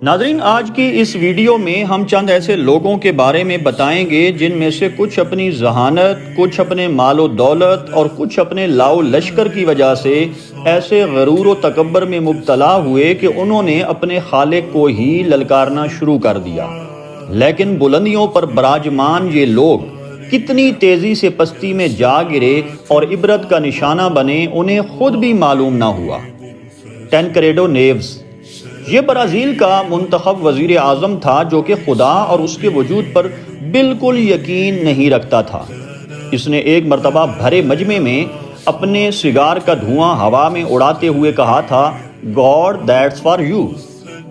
ناظرین، آج کی اس ویڈیو میں ہم چند ایسے لوگوں کے بارے میں بتائیں گے جن میں سے کچھ اپنی ذہانت، کچھ اپنے مال و دولت اور کچھ اپنے لاؤ لشکر کی وجہ سے ایسے غرور و تکبر میں مبتلا ہوئے کہ انہوں نے اپنے خالق کو ہی للکارنا شروع کر دیا۔ لیکن بلندیوں پر براجمان یہ لوگ کتنی تیزی سے پستی میں جا گرے اور عبرت کا نشانہ بنے، انہیں خود بھی معلوم نہ ہوا۔ ٹینکریڈو نیوز یہ برازیل کا منتخب وزیر اعظم تھا جو کہ خدا اور اس کے وجود پر بالکل یقین نہیں رکھتا تھا۔ اس نے ایک مرتبہ بھرے مجمع میں اپنے سگار کا دھواں ہوا میں اڑاتے ہوئے کہا تھا، "گاڈ دیٹس فار یو"۔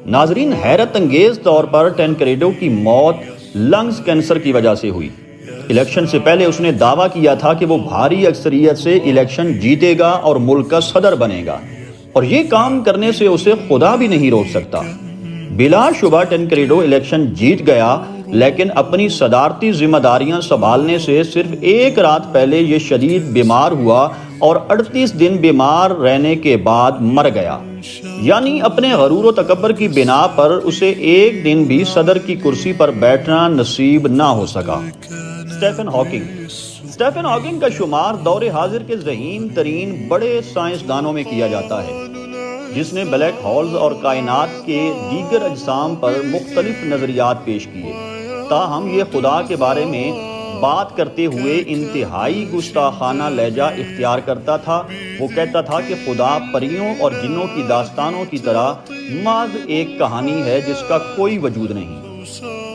ناظرین، حیرت انگیز طور پر ٹینکریڈو کی موت لنگز کینسر کی وجہ سے ہوئی۔ الیکشن سے پہلے اس نے دعویٰ کیا تھا کہ وہ بھاری اکثریت سے الیکشن جیتے گا اور ملک کا صدر بنے گا، اور یہ کام کرنے سے اسے خدا بھی نہیں روک سکتا۔ بلا شبہ ٹینکریڈو الیکشن جیت گیا، لیکن اپنی صدارتی ذمہ داریاں سنبھالنے سے صرف ایک رات پہلے یہ شدید بیمار ہوا اور 38 دن بیمار رہنے کے بعد مر گیا۔ یعنی اپنے غرور و تکبر کی بنا پر اسے ایک دن بھی صدر کی کرسی پر بیٹھنا نصیب نہ ہو سکا۔ اسٹیفن ہاکنگ کا شمار دور حاضر کے ذہین ترین بڑے سائنسدانوں میں کیا جاتا ہے، جس نے بلیک ہولز اور کائنات کے دیگر اجسام پر مختلف نظریات پیش کیے۔ تاہم یہ خدا کے بارے میں بات کرتے ہوئے انتہائی گستاخانہ لہجہ اختیار کرتا تھا۔ وہ کہتا تھا کہ خدا پریوں اور جنوں کی داستانوں کی طرح محض ایک کہانی ہے جس کا کوئی وجود نہیں۔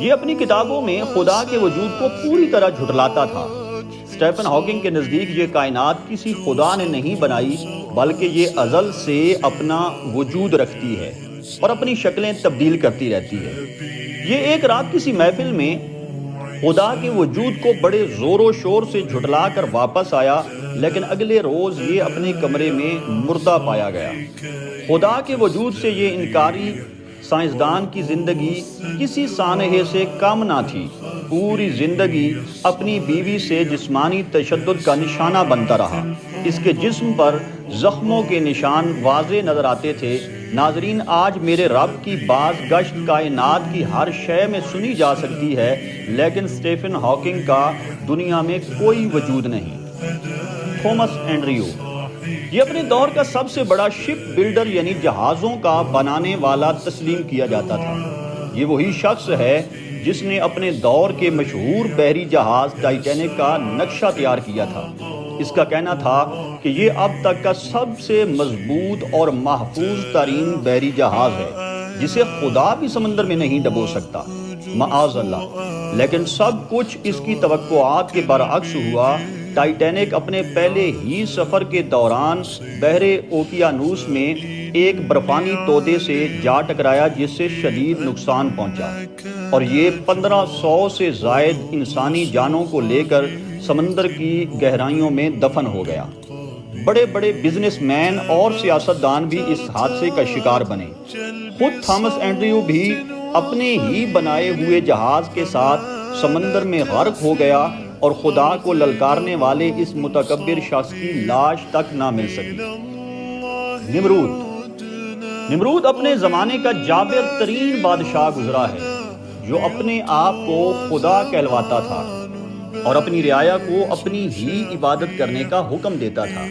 یہ اپنی کتابوں میں خدا کے وجود کو پوری طرح جھٹلاتا تھا۔ اسٹیفن ہاکنگ کے نزدیک یہ کائنات کسی خدا نے نہیں بنائی، بلکہ یہ ازل سے اپنا وجود رکھتی ہے اور اپنی شکلیں تبدیل کرتی رہتی ہے۔ یہ ایک رات کسی محفل میں خدا کے وجود کو بڑے زور و شور سے جھٹلا کر واپس آیا، لیکن اگلے روز یہ اپنے کمرے میں مردہ پایا گیا۔ خدا کے وجود سے یہ انکاری سائنسدان کی زندگی کسی سانحے سے کم نہ تھی۔ پوری زندگی اپنی بیوی سے جسمانی تشدد کا نشانہ بنتا رہا۔ اس کے جسم پر زخموں کے نشان واضح نظر آتے تھے۔ ناظرین، آج میرے رب کی باز گشت کائنات کی ہر شے میں سنی جا سکتی ہے، لیکن اسٹیفن ہاکنگ کا دنیا میں کوئی وجود نہیں۔ تھامس اینڈریو یہ اپنے دور کا سب سے بڑا شپ بلڈر یعنی جہازوں کا بنانے والا تسلیم کیا جاتا تھا۔ یہ وہی شخص ہے جس نے اپنے دور کے مشہور بحری جہاز ٹائٹینک کا نقشہ تیار کیا تھا۔ اس کا کہنا تھا کہ یہ اب تک کا سب سے مضبوط اور محفوظ ترین بحری جہاز ہے، جسے خدا بھی سمندر میں نہیں ڈبو سکتا، معاذ اللہ۔ لیکن سب کچھ اس کی توقعات کے برعکس ہوا۔ ٹائٹینک اپنے پہلے ہی سفر کے دوران بحر اوقیانوس میں ایک برفانی تودے سے جا ٹکرایا، جس سے شدید نقصان پہنچا، اور یہ 1500 سے زائد انسانی جانوں کو لے کر سمندر کی گہرائیوں میں دفن ہو گیا۔ بڑے بڑے بزنس مین اور سیاستدان بھی اس حادثے کا شکار بنے۔ خود تھامس اینڈریو بھی اپنے ہی بنائے ہوئے جہاز کے ساتھ سمندر میں غرق ہو گیا، اور خدا کو للکارنے والے اس متکبر شخص کی لاش تک نہ مل سکی۔ نمرود اپنے زمانے کا جابر ترین بادشاہ گزرا ہے، جو اپنے آپ کو خدا کہلواتا تھا اور اپنی رعایا کو اپنی ہی عبادت کرنے کا حکم دیتا تھا۔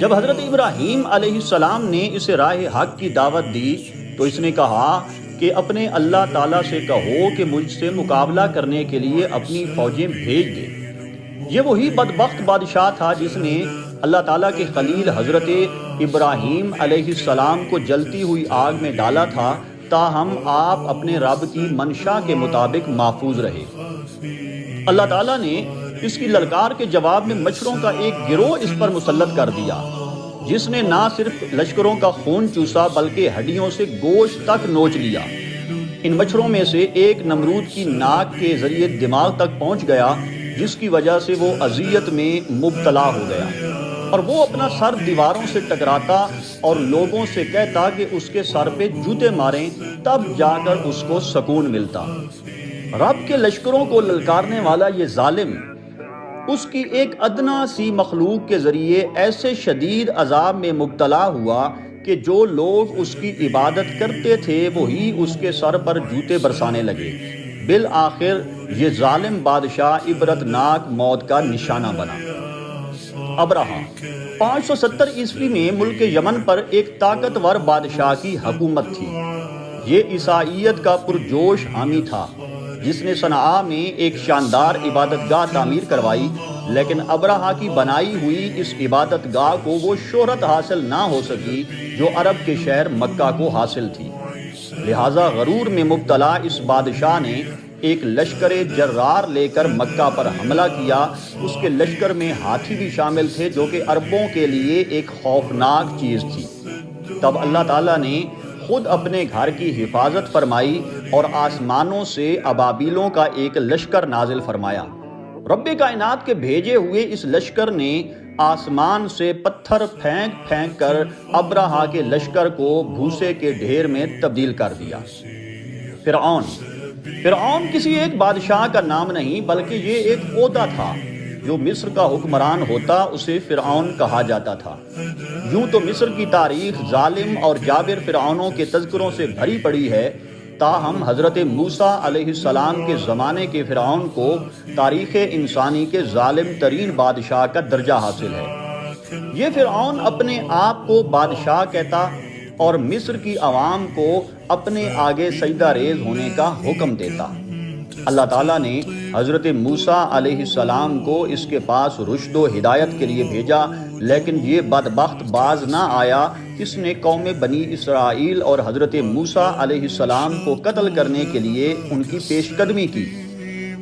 جب حضرت ابراہیم علیہ السلام نے اسے راہ حق کی دعوت دی تو اس نے کہا کہ اپنے اللہ تعالیٰ سے کہو کہ مجھ سے مقابلہ کرنے کے لیے اپنی فوجیں بھیج دے۔ یہ وہی بدبخت بادشاہ تھا جس نے اللہ تعالیٰ کے خلیل حضرت ابراہیم علیہ السلام کو جلتی ہوئی آگ میں ڈالا تھا، تاہم آپ اپنے رب کی منشا کے مطابق محفوظ رہے۔ اللہ تعالیٰ نے اس کی للکار کے جواب میں مچھروں کا ایک گروہ اس پر مسلط کر دیا، جس نے نہ صرف لشکروں کا خون چوسا بلکہ ہڈیوں سے گوشت تک نوچ لیا۔ ان مچھروں میں سے ایک نمرود کی ناک کے ذریعے دماغ تک پہنچ گیا، جس کی وجہ سے وہ اذیت میں مبتلا ہو گیا، اور وہ اپنا سر دیواروں سے ٹکراتا اور لوگوں سے کہتا کہ اس کے سر پہ جوتے ماریں، تب جا کر اس کو سکون ملتا۔ رب کے لشکروں کو للکارنے والا یہ ظالم اس کی ایک ادنا سی مخلوق کے ذریعے ایسے شدید عذاب میں مبتلا ہوا کہ جو لوگ اس کی عبادت کرتے تھے وہی اس کے سر پر جوتے برسانے لگے۔ بالآخر یہ ظالم بادشاہ عبرتناک موت کا نشانہ بنا۔ ابرہہ 570 عیسوی میں ملک یمن پر ایک طاقتور بادشاہ کی حکومت تھی۔ یہ عیسائیت کا پرجوش حامی تھا جس نے صنعاء میں ایک شاندار عبادت گاہ تعمیر کروائی، لیکن ابرہہ کی بنائی ہوئی اس عبادت گاہ کو وہ شہرت حاصل نہ ہو سکی جو عرب کے شہر مکہ کو حاصل تھی۔ لہٰذا غرور میں مبتلا اس بادشاہ نے ایک لشکر جرار لے کر مکہ پر حملہ کیا۔ اس کے لشکر میں ہاتھی بھی شامل تھے جو کہ عربوں کے لیے ایک خوفناک چیز تھی۔ تب اللہ تعالیٰ نے خود اپنے گھر کی حفاظت فرمائی اور آسمانوں سے ابابیلوں کا ایک لشکر نازل فرمایا۔ رب کائنات کے بھیجے ہوئے اس لشکر نے آسمان سے پتھر پھینک پھینک کر ابرہہ کے لشکر کو بھوسے کے ڈھیر میں تبدیل کر دیا۔ فرعون کسی ایک بادشاہ کا نام نہیں بلکہ یہ ایک عہدہ تھا۔ جو مصر کا حکمران ہوتا اسے فرعون کہا جاتا تھا۔ یوں تو مصر کی تاریخ ظالم اور جابر فرعونوں کے تذکروں سے بھری پڑی ہے، تاہم حضرت موسیٰ علیہ السلام کے زمانے کے فرعون کو تاریخ انسانی کے ظالم ترین بادشاہ کا درجہ حاصل ہے۔ یہ فرعون اپنے آپ کو بادشاہ کہتا اور مصر کی عوام کو اپنے آگے سجدہ ریز ہونے کا حکم دیتا۔ اللہ تعالیٰ نے حضرت موسیٰ علیہ السلام کو اس کے پاس رشد و ہدایت کے لیے بھیجا، لیکن یہ بدبخت باز نہ آیا۔ اس نے قوم بنی اسرائیل اور حضرت موسیٰ علیہ السلام کو قتل کرنے کے لیے ان کی پیش قدمی کی۔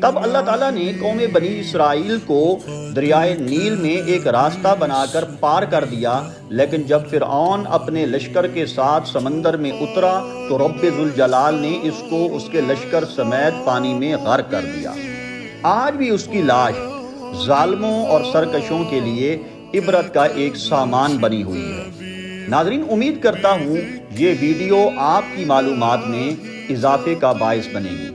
تب اللہ تعالیٰ نے قوم بنی اسرائیل کو دریائے نیل میں ایک راستہ بنا کر پار کر دیا، لیکن جب فرعون اپنے لشکر کے ساتھ سمندر میں اترا تو رب ذوالجلال نے اس کو اس کے لشکر سمیت پانی میں غرق کر دیا۔ آج بھی اس کی لاش ظالموں اور سرکشوں کے لیے عبرت کا ایک سامان بنی ہوئی ہے۔ ناظرین، امید کرتا ہوں یہ ویڈیو آپ کی معلومات میں اضافے کا باعث بنے گی۔